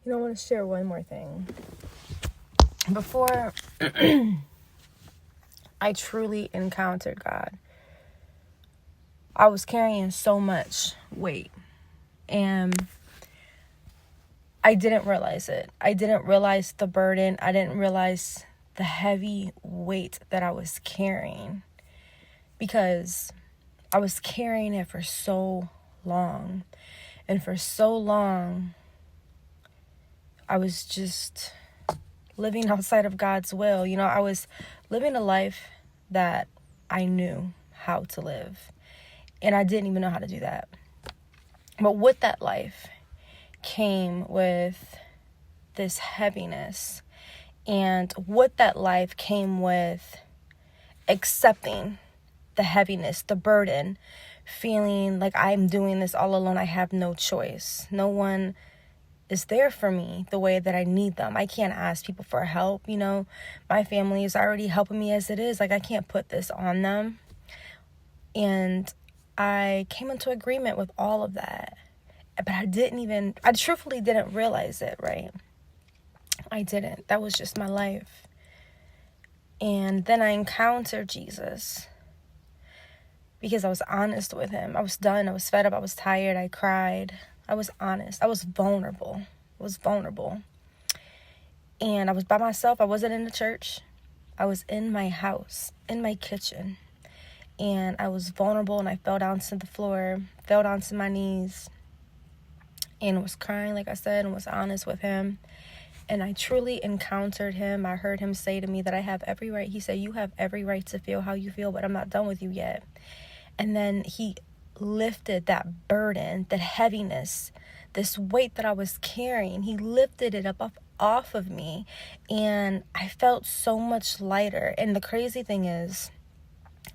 I want to share one more thing. Before I truly encountered God, I was carrying so much weight, and I didn't realize it. I didn't realize the burden. I didn't realize the heavy weight that I was carrying, because I was carrying it for so long. And for so long, I was just living outside of God's will. I was living a life that I knew how to live, and I didn't even know how to do that. But with that life came with this heaviness, and with that life came with accepting the heaviness, the burden, feeling like I'm doing this all alone. I have no choice. No one is there for me the way that I need them. I can't ask people for help. My family is already helping me as it is. Like, I can't put this on them. And I came into agreement with all of that. But I truthfully didn't realize it, right? I didn't. That was just my life. And then I encountered Jesus, because I was honest with him. I was done. I was fed up. I was tired. I cried. I was honest. I was vulnerable. And I was by myself. I wasn't in the church. I was in my house, in my kitchen. And I was vulnerable, and I fell down to the floor, fell down to my knees, and was crying, like I said, and was honest with him. And I truly encountered him. I heard him say to me that I have every right. He said, "You have every right to feel how you feel, but I'm not done with you yet." And then he lifted that burden, that heaviness, this weight that I was carrying. He lifted it up off of me, and I felt so much lighter. And the crazy thing is,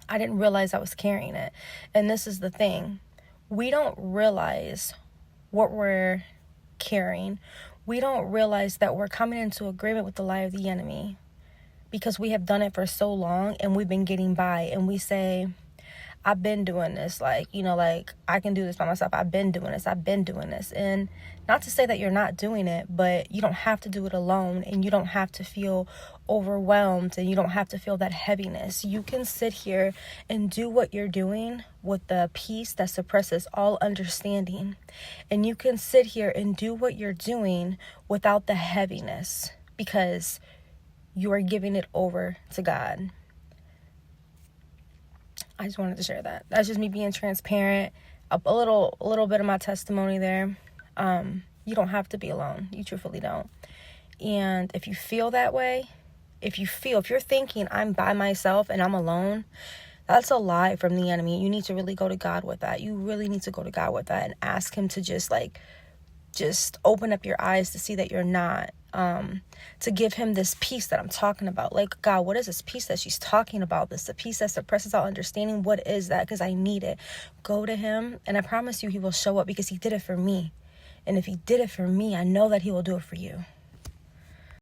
I didn't realize I was carrying it. And this is the thing. We don't realize what we're carrying. We don't realize that we're coming into agreement with the lie of the enemy, because we have done it for so long, and we've been getting by, and we say, I've been doing this, like I can do this by myself. I've been doing this. And not to say that you're not doing it, but you don't have to do it alone, and you don't have to feel overwhelmed, and you don't have to feel that heaviness. You can sit here and do what you're doing with the peace that suppresses all understanding. And you can sit here and do what you're doing without the heaviness, because you are giving it over to God. I just wanted to share that. That's just me being transparent. A little bit of my testimony there. You don't have to be alone. You truthfully don't. And if you feel that way, if you're thinking I'm by myself and I'm alone, that's a lie from the enemy. You need to really go to God with that. You really need to go to God with that and ask him to just open up your eyes to see that you're not. To give him this peace that I'm talking about. Like, God, what is this peace that she's talking about? This the peace that suppresses all understanding. What is that? Because I need it. Go to him, and I promise you he will show up, because he did it for me. And if he did it for me, I know that he will do it for you.